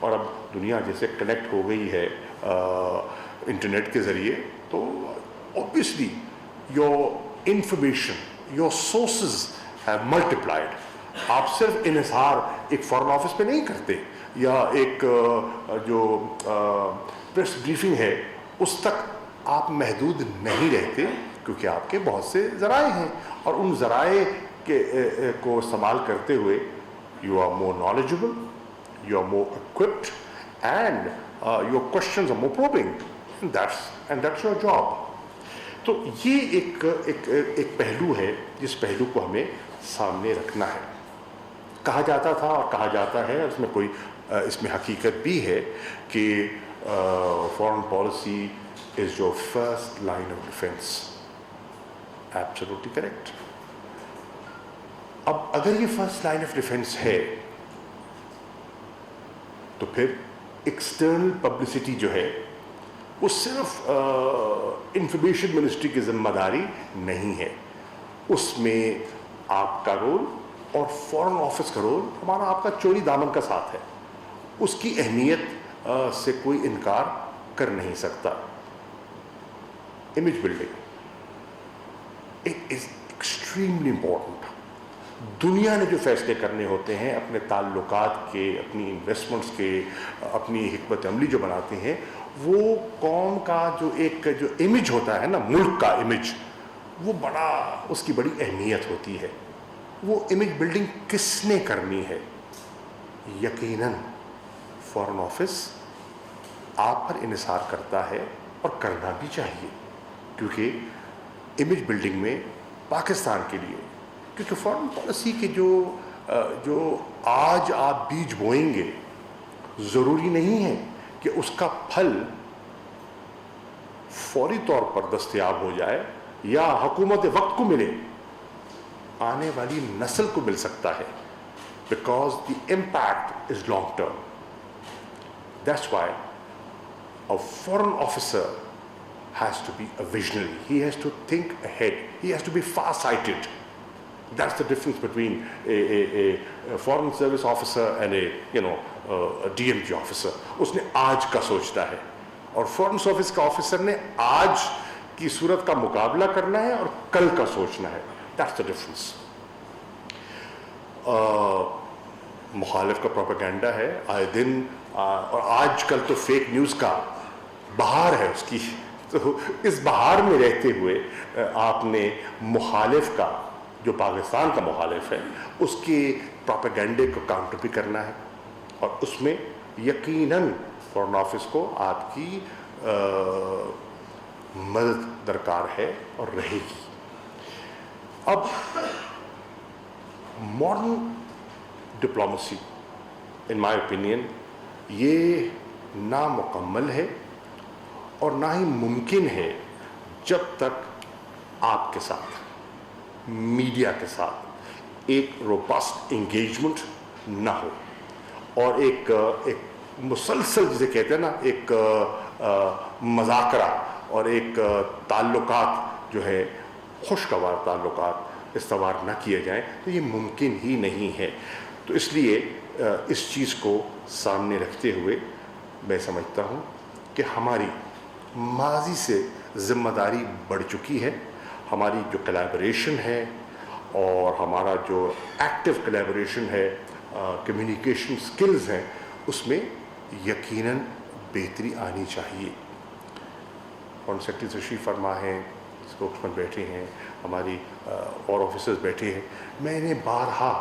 اور اب دنیا جیسے کنیکٹ ہو گئی ہے انٹرنیٹ کے ذریعے, تو obviously your information, your sources have multiplied. آپ صرف انحصار ایک فارن آفس پہ نہیں کرتے, یا ایک جو پریس بریفنگ ہے اس تک آپ محدود نہیں رہتے, کیونکہ آپ کے بہت سے ذرائع ہیں, اور ان ذرائع کو استعمال کرتے ہوئے you are more knowledgeable, you are more equipped, and your questions are more probing, and that's your job. تو یہ ایک پہلو ہے جس پہلو کو ہمیں سامنے رکھنا ہے. کہا جاتا تھا اور کہا جاتا ہے, اس میں حقیقت بھی ہے کہ foreign policy is your first line of defence. Absolutely correct. اب اگر یہ فرسٹ لائن آف ڈیفینس ہے تو پھر ایکسٹرنل پبلسٹی جو ہے وہ صرف انفارمیشن منسٹری کی ذمہ داری نہیں ہے. اس میں آپ کا رول اور فارن آفس کا رول ہمارا آپ کا چوری دامن کا ساتھ ہے. اس کی اہمیت سے کوئی انکار کر نہیں سکتا. Image building it is extremely important. دنیا نے جو فیصلے کرنے ہوتے ہیں اپنے تعلقات کے, اپنی انویسٹمنٹس کے, اپنی حکمت عملی جو بناتے ہیں, وہ قوم کا جو امیج ہوتا ہے نا, ملک کا امیج, وہ بڑا, اس کی بڑی اہمیت ہوتی ہے. وہ امیج بلڈنگ کس نے کرنی ہے؟ یقیناً فارن آفس آپ پر انحصار کرتا ہے, اور کرنا بھی چاہیے, کیونکہ امیج بلڈنگ میں پاکستان کے لیے, کیونکہ فارن پالیسی کے جو آج آپ بیج بوئیں گے ضروری نہیں ہے کہ اس کا پھل فوری طور پر دستیاب ہو جائے یا حکومت وقت کو ملے. آنے والی نسل کو مل سکتا ہے, because the impact is long term. That's why a foreign officer has to be a visionary. He has to think ahead. He has to be far-sighted. That's the difference between a foreign service officer and a DMG officer. اس نے آج کا سوچتا ہے, اور فورن service کا officer نے آج کی صورت کا مقابلہ کرنا ہے اور کل کا سوچنا ہے. That's the difference. مخالف کا پروپیگنڈا ہے آئے دن, اور آج کل تو فیک نیوز کا بہار ہے اس کی. تو اس بہار میں رہتے ہوئے آپ نے مخالف کا, جو پاکستان کا مخالف ہے, اس کے پروپیگنڈے کو کاؤنٹر بھی کرنا ہے, اور اس میں یقیناً فارن آفس کو آپ کی مدد درکار ہے اور رہے گی. اب modern diplomacy in my opinion یہ نامکمل ہے اور نہ ہی ممکن ہے جب تک آپ کے ساتھ, میڈیا کے ساتھ ایک روبسٹ انگیجمنٹ نہ ہو, اور ایک مسلسل جسے کہتے ہیں نا, ایک مذاکرہ اور ایک تعلقات جو ہے خوشگوار تعلقات استوار نہ کیے جائیں, تو یہ ممکن ہی نہیں ہے. تو اس لیے اس چیز کو سامنے رکھتے ہوئے میں سمجھتا ہوں کہ ہماری ماضی سے ذمہ داری بڑھ چکی ہے. ہماری جو کلیبریشن ہے اور ہمارا جو ایکٹیو کلیبریشن ہے, کمیونیکیشن سکلز ہیں, اس میں یقیناً بہتری آنی چاہیے. فارن سیکرٹری تشریف فرما ہیں, اسپوکس مین بیٹھے ہیں, ہماری اور آفیسرز بیٹھے ہیں. میں انہیں بارہا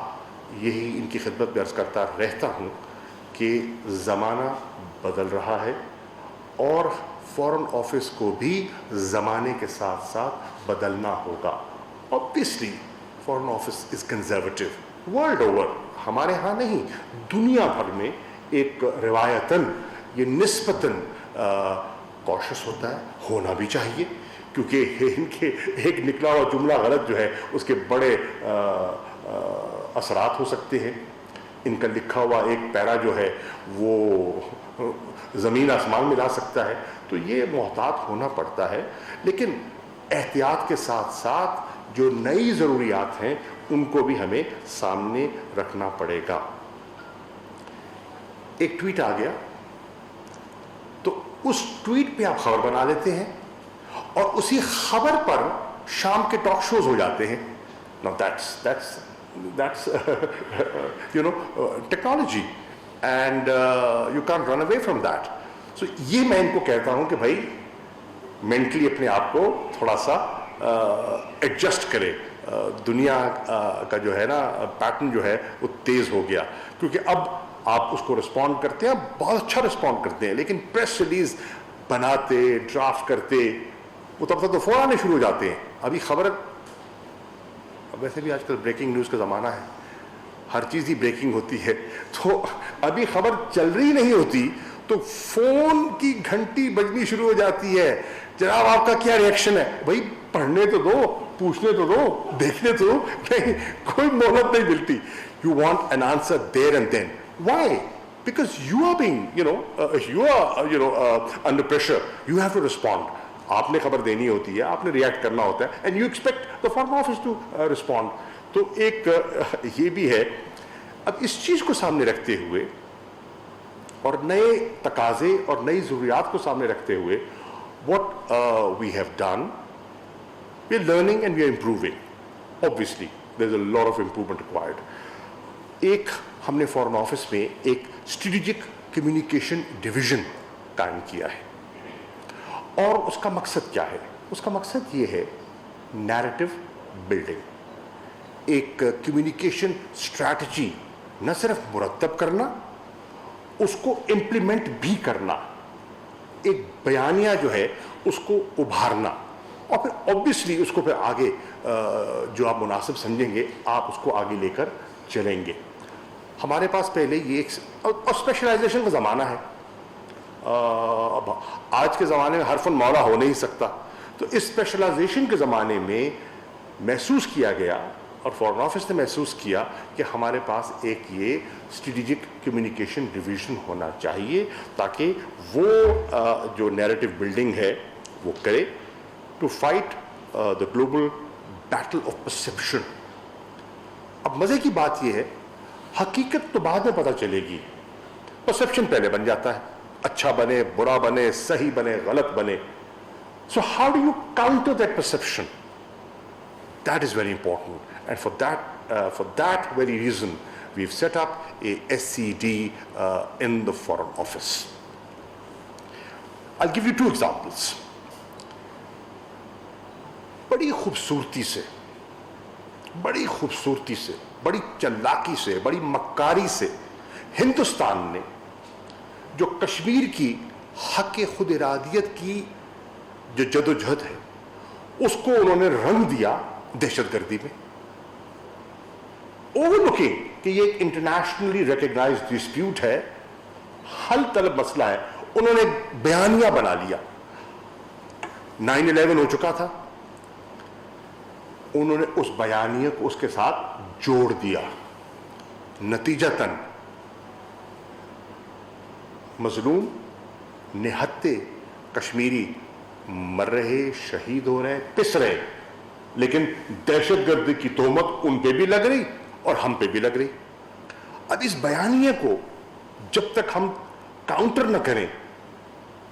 یہی ان کی خدمت میں عرض کرتا رہتا ہوں کہ زمانہ بدل رہا ہے, اور فارن آفس کو بھی زمانے کے ساتھ ساتھ بدلنا ہوگا. Obviously foreign office is conservative world over, ہمارے ہاں نہیں, دنیا بھر میں ایک روایتاً یہ نسبتاً کوشش ہوتا ہے, ہونا بھی چاہیے, کیونکہ ان کے ایک نکلا ہوا جملہ غلط جو ہے اس کے بڑے اثرات ہو سکتے ہیں. ان کا لکھا ہوا ایک پیرا جو ہے وہ زمین آسمان میں لا سکتا ہے. تو یہ محتاط ہونا پڑتا ہے, لیکن احتیاط کے ساتھ ساتھ جو نئی ضروریات ہیں ان کو بھی ہمیں سامنے رکھنا پڑے گا. ایک ٹویٹ آ گیا تو اس ٹویٹ پہ آپ خبر بنا لیتے ہیں اور اسی خبر پر شام کے ٹاک شوز ہو جاتے ہیں. Now that's technology, and you can't run away from that. So یہ میں ان کو کہتا ہوں کہ بھائی مینٹلی اپنے آپ کو تھوڑا سا ایڈجسٹ کرے. دنیا کا جو ہے نا پیٹرن جو ہے وہ تیز ہو گیا, کیونکہ اب آپ اس کو رسپونڈ کرتے ہیں, بہت اچھا رسپونڈ کرتے ہیں, لیکن پریس ریلیز بناتے, ڈرافٹ کرتے, وہ تب تک تو فوراً آنے شروع ہو جاتے ہیں. ابھی خبر, ویسے بھی آج کل بریکنگ نیوز کا زمانہ ہے, ہر چیز ہی بریکنگ ہوتی ہے, تو ابھی خبر چل رہی نہیں ہوتی تو فون کی گھنٹی بجنی شروع ہو جاتی ہے, جناب آپ کا کیا ریئیکشن ہے؟ بھائی پڑھنے تو دو, پوچھنے تو دو, دیکھنے تو دو, نہیں کوئی مہلت نہیں ملتی. You want an answer there and then. Why? Because you are being, under pressure. You have to respond. آپ نے خبر دینی ہوتی ہے, آپ نے ریئیکٹ کرنا ہوتا ہے, and you expect the foreign office to respond. تو ایک یہ بھی ہے. اب اس چیز کو سامنے رکھتے ہوئے اور نئے تقاضے اور نئی ضروریات کو سامنے رکھتے ہوئے, what we have done, we are learning and we are improving. Obviously, there is a lot of improvement required. ایک ہم نے فورن آفس میں ایک اسٹریٹجک کمیونیکیشن ڈویژن قائم کیا ہے, اور اس کا مقصد کیا ہے؟ اس کا مقصد یہ ہے نیریٹو بلڈنگ, ایک کمیونیکیشن اسٹریٹجی نہ صرف مرتب کرنا, اس کو امپلیمنٹ بھی کرنا, ایک بیانیہ جو ہے اس کو ابھارنا, اور پھر اوبیسلی اس کو پھر آگے جو آپ مناسب سمجھیں گے آپ اس کو آگے لے کر چلیں گے. ہمارے پاس پہلے یہ ایک اور اسپیشلائزیشن کا زمانہ ہے. اب آج کے زمانے میں ہر فن مولا ہو نہیں سکتا, تو اس اسپیشلائزیشن کے زمانے میں محسوس کیا گیا اور فورن آفس نے محسوس کیا کہ ہمارے پاس ایک یہ اسٹریٹجک کمیونیکیشن ڈویژن ہونا چاہیے تاکہ وہ جو نیریٹو بلڈنگ ہے وہ کرے, to fight the global battle of perception. اب مزے کی بات یہ ہے, حقیقت تو بعد میں پتہ چلے گی, پرسیپشن پہلے بن جاتا ہے, اچھا بنے, برا بنے, صحیح بنے, غلط بنے. So how do you counter that perception? That is very important, and for that very reason we've set up a SCD in the Foreign Office. I'll give you two examples. بڑی خوبصورتی سے, بڑی چلاکی سے, بڑی مکاری سے ہندوستان نے جو کشمیر کی حق خود ارادیت کی جو جدوجہد ہے اس کو انہوں نے رنگ دیا دہشت گردی میں, اوور لوکنگ کہ یہ ایک انٹرنیشنلی ریکگنائزڈ ڈسپیوٹ ہے, حل طلب مسئلہ ہے, انہوں نے بیانیہ بنا لیا. 9/11 ہو چکا تھا, انہوں نے اس بیانیے کو اس کے ساتھ جوڑ دیا, نتیجتاً مظلوم نہتے کشمیری مر رہے, شہید ہو رہے, پس رہے, لیکن دہشت گردی کی تہمت ان پہ بھی لگ رہی اور ہم پہ بھی لگ رہی. اب اس بیانیے کو جب تک ہم کاؤنٹر نہ کریں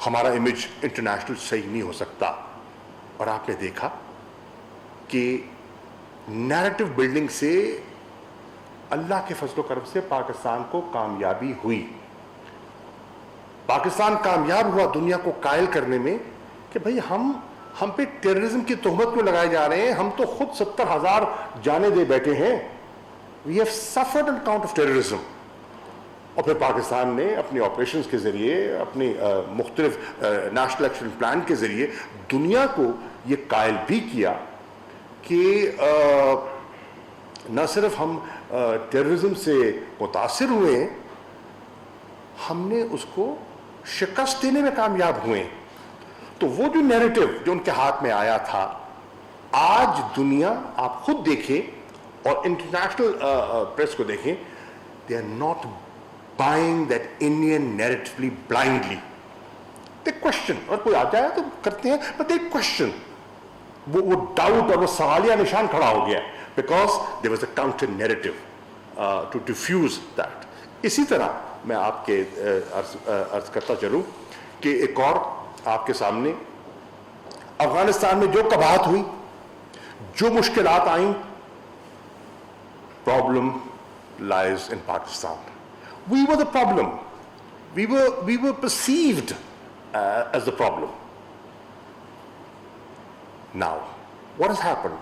ہمارا امیج انٹرنیشنل صحیح نہیں ہو سکتا. اور آپ نے دیکھا کہ نیریٹو بلڈنگ سے اللہ کے فضل و کرم سے پاکستان کو کامیابی ہوئی. پاکستان کامیاب ہوا دنیا کو قائل کرنے میں کہ بھئی ہم پہ ٹیررزم کی تہمت کیوں لگائے جا رہے ہیں, ہم تو خود 70,000 جانیں دے بیٹھے ہیں. We have suffered on account of terrorism. اور پھر پاکستان نے اپنے آپریشنز کے ذریعے, اپنی مختلف نیشنل ایکشن پلان کے ذریعے دنیا کو یہ قائل بھی کیا کہ نہ صرف ہم ٹیررزم سے متاثر ہوئے ہیں, ہم نے اس کو شکست دینے میں کامیاب ہوئے. تو وہ جو نیریٹو جو ان کے ہاتھ میں آیا تھا, آج دنیا آپ خود دیکھیں اور انٹرنیشنل پریس کو دیکھیں, they are not buying that Indian narratively blindly. They question, اور کوئی آ جائے تو کرتے ہیں, but they question. وہ ڈاؤٹ اور وہ سوالیہ نشان کھڑا ہو گیا because there was a counter narrative to diffuse that. اسی طرح میں آپ کے عرض کرتا چلوں کہ ایک اور آپ کے سامنے افغانستان میں جو قباحت ہوئی, جو مشکلات آئیں, problem lies in Pakistan. We were the problem. We were perceived as the problem. Now, what has happened?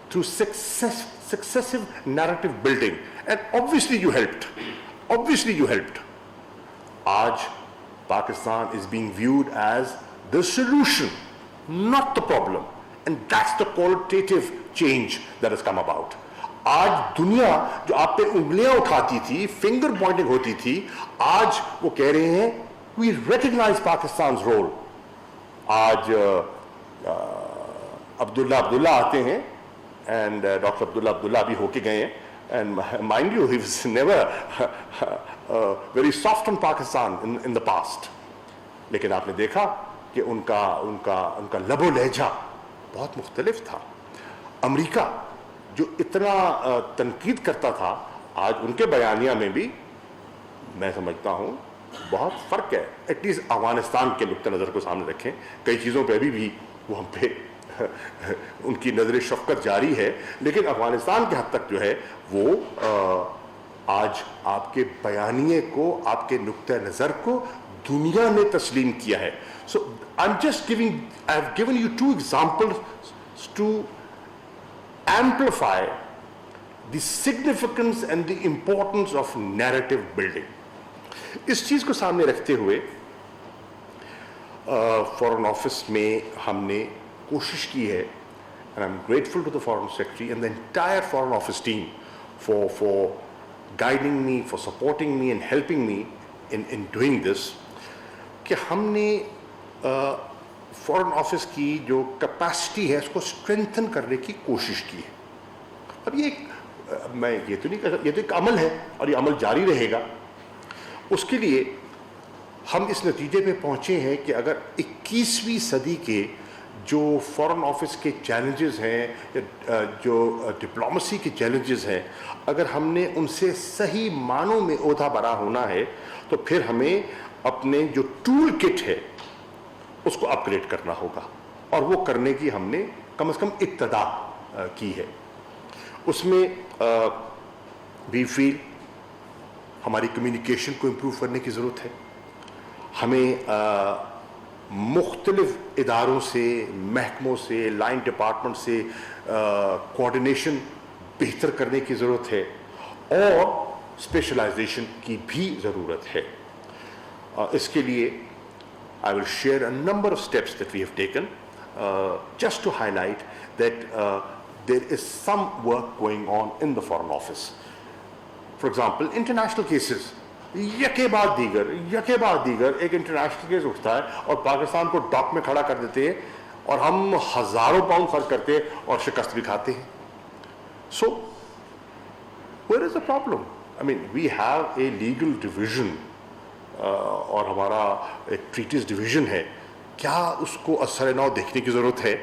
Through successive narrative building, and obviously you helped. Aaj Pakistan is being viewed as the solution, not the problem. And that's the qualitative change that has come about. آج دنیا جو آپ پہ انگلیاں اٹھاتی تھی, finger pointing ہوتی تھی, آج وہ کہہ رہے ہیں وی ریکگنائز پاکستان's رول. آج عبداللہ آتے ہیں, اینڈ ڈاکٹر عبداللہ بھی ہو کے گئے ہیں, and mind you he was never very soft on Pakistan in the past. لیکن آپ نے دیکھا کہ ان کا لب و لہجہ بہت مختلف تھا. امریکہ جو اتنا تنقید کرتا تھا, آج ان کے بیانیہ میں بھی میں سمجھتا ہوں بہت فرق ہے. ایٹ لیسٹ افغانستان کے نقطہ نظر کو سامنے رکھیں, کئی چیزوں پہ ابھی بھی وہ ہم پہ ان کی نظر شفقت جاری ہے, لیکن افغانستان کے حد تک جو ہے وہ آج آپ کے بیانیے کو, آپ کے نقطہ نظر کو دنیا نے تسلیم کیا ہے. So I am just I have given you two examples to amplify the significance and the importance of narrative building. اس چیز کو سامنے رکھتے ہوئے فورن آفس میں ہم نے کوشش کی ہے, and I'm grateful to the Foreign Secretary and the entire Foreign Office team for guiding me, for supporting me and helping me in doing this, کہ ہم نے فورن آفس کی جو کیپیسٹی ہے اس کو اسٹرینتھن کرنے کی کوشش کی ہے. اب یہ تو ایک عمل ہے اور یہ عمل جاری رہے گا. اس کے لیے ہم اس نتیجے پہ پہنچے ہیں کہ اگر 21ویں صدی کے جو فورن آفس کے چیلنجز ہیں, جو ڈپلومسی کے چیلنجز ہیں, اگر ہم نے ان سے صحیح معنوں میں عہدہ برا ہونا ہے تو پھر ہمیں اپنے جو ٹول کٹ ہے اس کو اپ گریڈ کرنا ہوگا, اور وہ کرنے کی ہم نے کم از کم ابتدا کی ہے. اس میں وی فیل ہماری کمیونیکیشن کو امپروو کرنے کی ضرورت ہے. ہمیں مختلف اداروں سے, محکموں سے, لائن ڈپارٹمنٹ سے کوآرڈینیشن بہتر کرنے کی ضرورت ہے, اور اسپیشلائزیشن کی بھی ضرورت ہے. اس کے لیے I will share a number of steps that we have taken just to highlight that there is some work going on in the Foreign Office. For example, international cases. یکے بعد دیگر ایک انٹرنیشنل کیس اٹھتا ہے اور پاکستان کو ڈاک میں کھڑا کر دیتے ہیں, اور ہم ہزاروں پاؤنڈ خرچ کرتے ہیں اور شکست بھی کھاتے ہیں. So, where is the problem? I mean, we have a legal division, اور ہمارا ایک ٹریٹیز ڈویژن ہے. کیا اس کو اثر نو دیکھنے کی ضرورت ہے؟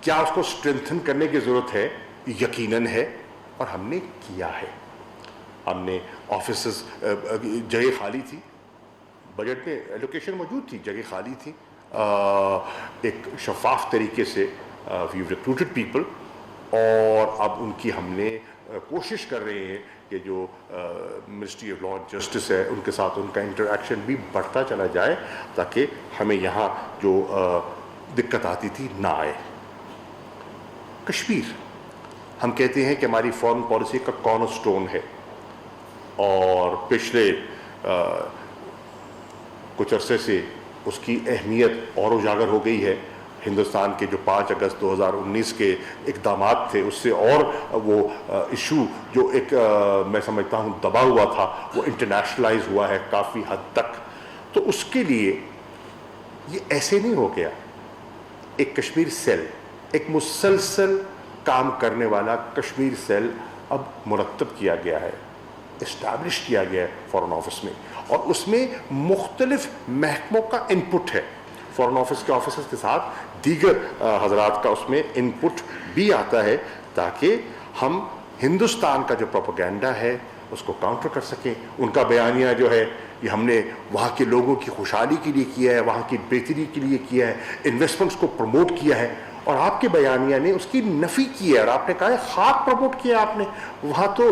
کیا اس کو اسٹرینتھن کرنے کی ضرورت ہے؟ یقیناً ہے, اور ہم نے کیا ہے. ہم نے آفیسز, جگہ خالی تھی, بجٹ میں ایلوکیشن موجود تھی, جگہ خالی تھی, ایک شفاف طریقے سے وی ریکروٹڈ پیپل, اور اب ان کی ہم نے کوشش کر رہے ہیں کہ جو ministry of law and justice ہے ان کے ساتھ ان کا انٹریکشن بھی بڑھتا چلا جائے, تاکہ ہمیں یہاں جو دقت آتی تھی نہ آئے. کشمیر ہم کہتے ہیں کہ ہماری فارن پالیسی کا کارنر سٹون ہے, اور پچھلے کچھ عرصے سے اس کی اہمیت اور اجاگر ہو گئی ہے. ہندوستان کے جو 5 اگست 2019 کے اقدامات تھے, اس سے اور وہ ایشو جو ایک میں سمجھتا ہوں دبا ہوا تھا, وہ انٹرنیشنلائز ہوا ہے کافی حد تک. تو اس کے لیے یہ ایسے نہیں ہو گیا. ایک کشمیر سیل, ایک مسلسل کام کرنے والا کشمیر سیل اب مرتب کیا گیا ہے, اسٹیبلش کیا گیا ہے فورن آفس میں, اور اس میں مختلف محکموں کا انپٹ ہے. فورن آفس کے آفیسرز کے ساتھ دیگر حضرات کا اس میں انپٹ بھی آتا ہے, تاکہ ہم ہندوستان کا جو پروپیگنڈا ہے اس کو کاؤنٹر کر سکیں. ان کا بیانیہ جو ہے یہ ہم نے وہاں کے لوگوں کی خوشحالی کے لیے کیا ہے, وہاں کی بہتری کے لیے کیا ہے, انویسٹمنٹس کو پروموٹ کیا ہے, اور آپ کے بیانیہ نے اس کی نفی کی ہے, اور آپ نے کہا ہے خاک پروموٹ کیا آپ نے. وہاں تو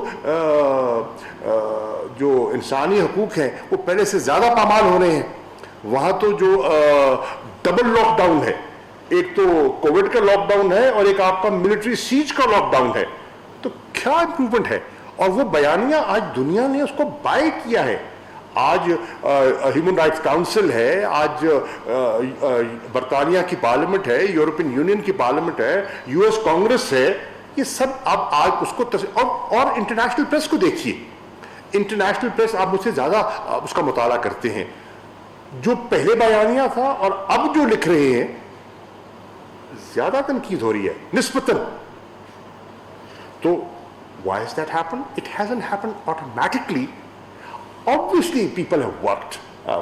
جو انسانی حقوق ہیں وہ پہلے سے زیادہ پامال ہو رہے ہیں. وہاں تو جو ڈبل لاک ڈاؤن ہے, ایک تو کووڈ کا لاک ڈاؤن ہے اور ایک آپ کا ملٹری سیج کا لاک ڈاؤن ہے, تو کیا امپروومنٹ ہے. اور وہ بیانیہ آج دنیا نے اس کو بائی کیا ہے. آج ہیومن رائٹس کاؤنسل ہے, آج برطانیہ کی پارلیمنٹ ہے, یورپین یونین کی پارلیمنٹ ہے, یو ایس کانگریس ہے, یہ سب اب آج اس کو اور انٹرنیشنل پریس کو دیکھیے. انٹرنیشنل پریس آپ مجھ سے زیادہ اس کا مطالعہ کرتے ہیں. جو پہلے بیانیہ تھا اور اب جو لکھ رہے ہیں زیادہ تنقید ہو رہی ہے نسبتاً. تو why has that happened? It hasn't happened automatically. Obviously people have worked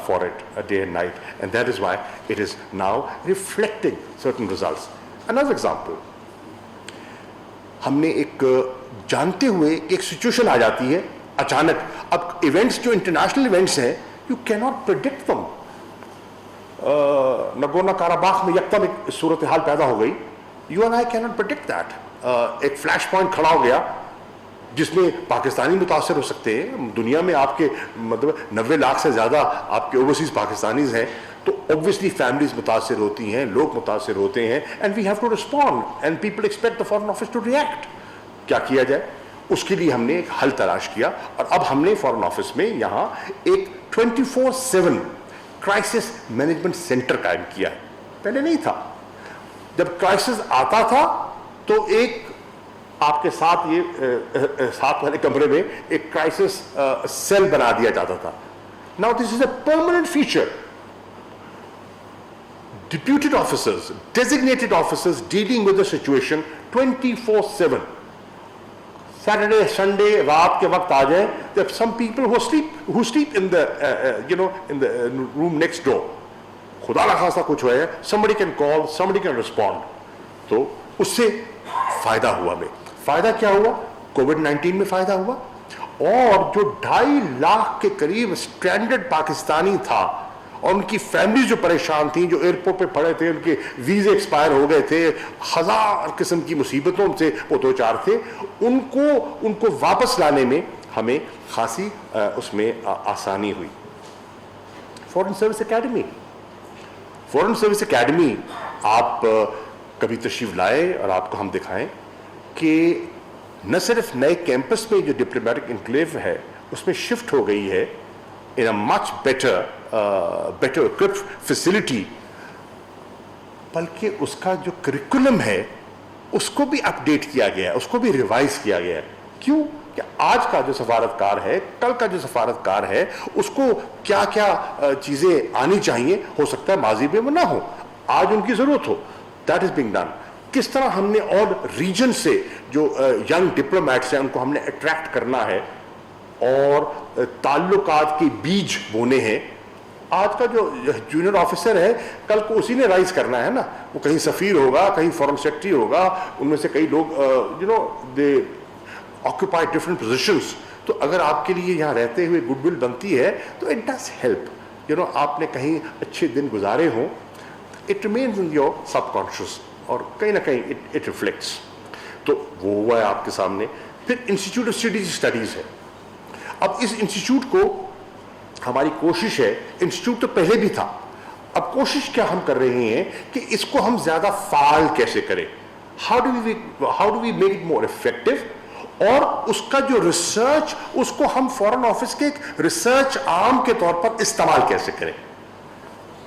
for it day and night, and that is why it is now reflecting certain results. Another example, ہم نے ایک جانتے ہوئے ایک سچویشن آ جاتی ہے اچانک. اب ایونٹس جو انٹرنیشنل ایونٹس ہیں you cannot predict them. Nagorno Karabakh میں یکدم ایک صورتحال پیدا ہو گئی. You and I cannot predict that. ایک فلیش پوائنٹ کھڑا ہو گیا جس میں پاکستانی متاثر ہو سکتے ہیں. دنیا میں آپ کے مطلب 90 لاکھ سے زیادہ آپ کے اوورسیز پاکستانیز ہیں, تو obviously families متاثر ہوتی ہیں, لوگ متاثر ہوتے ہیں, and we have to respond, and people expect the foreign office to react. کیا کیا جائے؟ اس کے لیے ہم نے ایک حل تلاش کیا, اور اب ہم نے فورن آفس میں یہاں ایک 24/7 کرائسس مینجمنٹ سینٹر قائم کیا ہے. پہلے نہیں تھا. جب کرائسس آتا تھا تو ایک آپ کے ساتھ یہ ساتھ والے کمرے میں ایک کرائسس سیل بنا دیا جاتا تھا. Now this is a permanent feature. Deputed officers, designated officers dealing with the situation 24/7. Saturday, Sunday, رات کے وقت آ جائیں. There are some people who sleep in the in the room next door. خدا نہ خاصا کچھ ہوئے, somebody can call, somebody can respond. تو اس سے فائدہ ہوا. میں فائدہ کیا ہوا؟ کووڈ-19 میں فائدہ ہوا. اور جو 2.5 لاکھ کے قریب اسٹرینڈڈ پاکستانی تھا اور ان کی فیملیز جو پریشان تھیں, جو ایئرپورٹ پہ پڑے تھے, ان کے ویزے ایکسپائر ہو گئے تھے, ہزار قسم کی مصیبتوں سے وہ دو چار تھے, ان کو واپس لانے میں ہمیں خاصی اس میں آسانی ہوئی. فورن سروس اکیڈمی, فورن سروس اکیڈمی آپ کبھی تشریف لائے اور آپ کو ہم دکھائیں کہ نہ صرف نئے کیمپس میں جو ڈپلومیٹک انکلیو ہے اس میں شفٹ ہو گئی ہے in a much better equipped facility, بلکہ اس کا جو کریکولم ہے اس کو بھی اپڈیٹ کیا گیا ہے, اس کو بھی ریوائز کیا گیا ہے. کیوں کہ آج کا جو سفارتکار ہے, کل کا جو سفارتکار ہے, اس کو کیا کیا چیزیں آنی چاہیے, ہو سکتا ہے ماضی میں وہ نہ ہو, آج ان کی ضرورت ہو. That is being done. کس طرح ہم نے اور ریجن سے جو ینگ ڈپلومیٹس ہیں ان کو ہم نے اٹریکٹ کرنا ہے اور تعلقات کے بیج بونے ہیں. آج کا جو جونیئر آفیسر ہے کل کو اسی نے رائز کرنا ہے نا. وہ کہیں سفیر ہوگا, کہیں فورن سیکرٹری ہوگا, ان میں سے کئی لوگ دے آکوپائی ڈفرنٹ پوزیشنس. تو اگر آپ کے لیے یہاں رہتے ہوئے گڈ ول بنتی ہے تو اٹ ڈز ہیلپ. آپ نے کہیں اچھے دن گزارے ہوں, it remains in your sub conscious اور کہیں نہ کہیں اٹ ریفلیکٹس. تو وہ ہوا ہے آپ کے سامنے. پھر انسٹیٹیوٹ آف اسٹریٹجک اسٹڈیز ہے. اب اس انسٹیٹیوٹ کو ہماری کوشش ہے, انسٹیٹیوٹ تو پہلے بھی تھا, اب کوشش کیا ہم کر رہے ہیں کہ اس کو ہم زیادہ فعال کیسے کریں, how do we make it more effective, اور اس کا جو ریسرچ اس کو ہم فورن آفس کے ایک ریسرچ آرم کے طور پر استعمال کیسے کریں.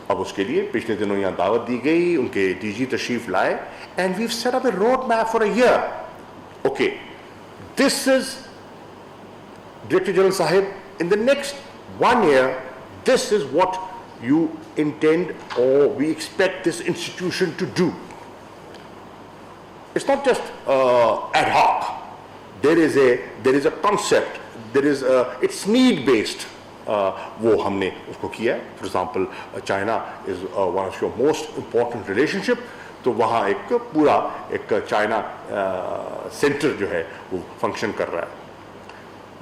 اب اس کے لیے پچھلے دنوں یہاں دعوت دی گئی, ان کے ڈی جی تشریف لائے, and we've set up a road map for a year. Okay, this is Director General Sahib, in the next 1 year, this is what you intend or we expect this institution to do. It's not just ad hoc. There is a concept. It's need based. وہ ہم نے اس کو کیا ہے. For example, China is one of your most important relationship. تو وہاں ایک پورا ایک چائنا سینٹر جو ہے وہ فنکشن کر رہا ہے.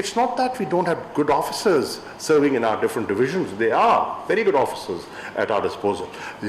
It's not that we don't have good officers serving in our different divisions. They are very good officers at our disposal.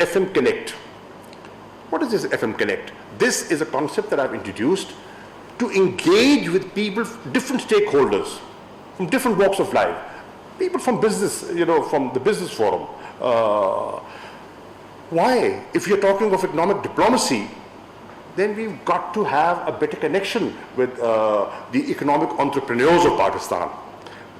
FM Connect. What is this FM Connect? This is a concept that I've introduced to engage with people, different stakeholders from different walks of life, people from business, from the business forum. Why? If you're talking of economic diplomacy, then we've got to have a better connection with the economic entrepreneurs of Pakistan.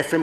FM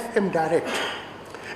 FM Direct,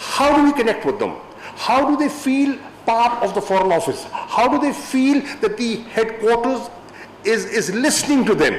How do we connect with them? How do they feel part of the foreign office? How do they feel that the headquarters is listening to them?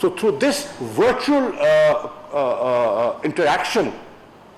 So through this virtual interaction,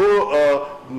2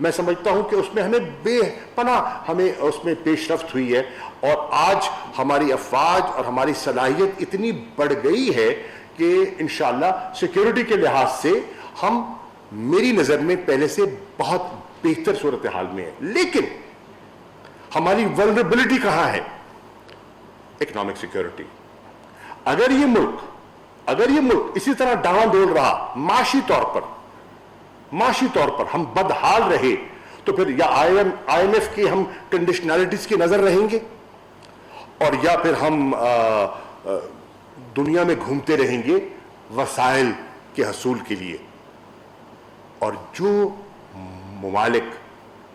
میں سمجھتا ہوں کہ اس میں ہمیں بے پناہ ہمیں اس میں پیش رفت ہوئی ہے، اور آج ہماری افواج اور ہماری صلاحیت اتنی بڑھ گئی ہے کہ انشاءاللہ سیکیورٹی کے لحاظ سے ہم میری نظر میں پہلے سے بہت بہتر صورتحال میں ہے. لیکن ہماری ولنریبلٹی کہاں ہے؟ Economic security. اگر یہ ملک اسی طرح ڈاواں ڈول رہا معاشی طور پر ہم بدحال رہے، تو پھر یا آئی ایم ایف کی ہم کنڈیشنلٹیز کی نظر رہیں گے، اور یا پھر ہم دنیا میں گھومتے رہیں گے وسائل کے حصول کے لیے. اور جو ممالک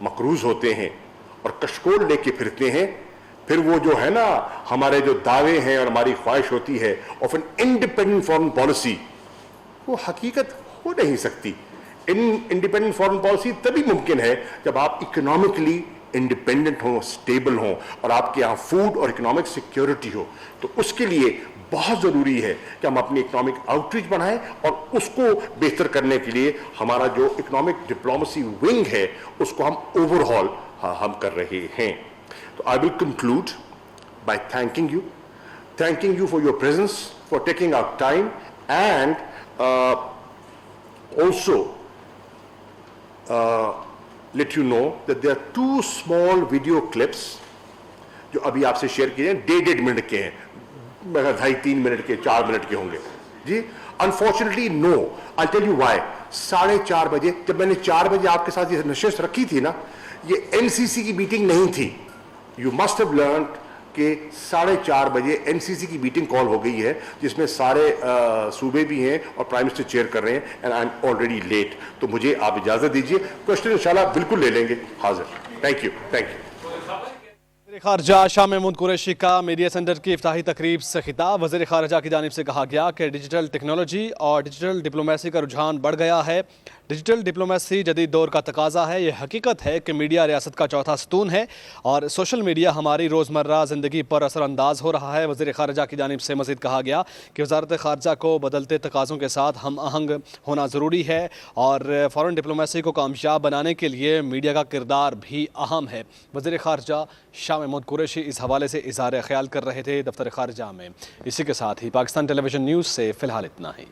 مقروض ہوتے ہیں اور کشکول لے کے پھرتے ہیں، پھر وہ جو ہے نا ہمارے جو دعوے ہیں اور ہماری خواہش ہوتی ہے of an independent foreign policy, وہ حقیقت ہو نہیں سکتی. انڈیپینڈنٹ فارن پالیسی تبھی ممکن ہے جب آپ اکنامکلی انڈیپینڈنٹ ہوں، سٹیبل ہوں، اور آپ کے یہاں فوڈ اور اکنامک سیکیورٹی ہو. تو اس کے لیے بہت ضروری ہے کہ ہم اپنی اکنامک آؤٹ ریچ بڑھائیں، اور اس کو بہتر کرنے کے لیے ہمارا جو اکنامک ڈپلومیسی ونگ ہے اس کو ہم اوور ہال ہم کر رہے ہیں. تو I will conclude by thanking you for your presence, for taking out time, and also let you know that there are 2 small video clips جو ابھی آپ سے شیئر کیے ہیں. 1.5 منٹ کے ہیں، مگر 2.5-3 منٹ کے 4 منٹ کے ہوں گے جی. Unfortunately no, I'll tell you why. 4:30 بجے جب میں نے 4 بجے آپ کے ساتھ یہ نشست رکھی تھی نا، یہ NCC کی میٹنگ نہیں تھی. You must have learned کہ 4:30 بجے NCC کی میٹنگ کال ہو گئی ہے، جس میں سارے صوبے بھی ہیں اور پرائم منسٹر چیئر کر رہے ہیں، and I'm already late. تو مجھے آپ اجازت دیجیے، کوشچن انشاءاللہ بالکل لے لیں گے. حاضر. Thank you. وزیر خارجہ شاہ محمود قریشی کا میڈیا سینٹر کی افتتاحی تقریب سے خطاب. وزیر خارجہ کی جانب سے کہا گیا کہ ڈیجیٹل ٹیکنالوجی اور ڈیجیٹل ڈپلومیسی کا رجحان بڑھ گیا ہے. ڈیجیٹل ڈپلومیسی جدید دور کا تقاضا ہے. یہ حقیقت ہے کہ میڈیا ریاست کا چوتھا ستون ہے اور سوشل میڈیا ہماری روزمرہ زندگی پر اثر انداز ہو رہا ہے. وزیر خارجہ کی جانب سے مزید کہا گیا کہ وزارت خارجہ کو بدلتے تقاضوں کے ساتھ ہم آہنگ ہونا ضروری ہے اور فارن ڈپلومیسی کو کامیاب بنانے کے لیے میڈیا کا کردار بھی اہم ہے. وزیر خارجہ شاہ محمود قریشی اس حوالے سے اظہار خیال کر رہے تھے دفتر خارجہ میں. اسی کے ساتھ ہی پاکستان ٹیلی ویژن نیوز سے فی الحال اتنا ہی.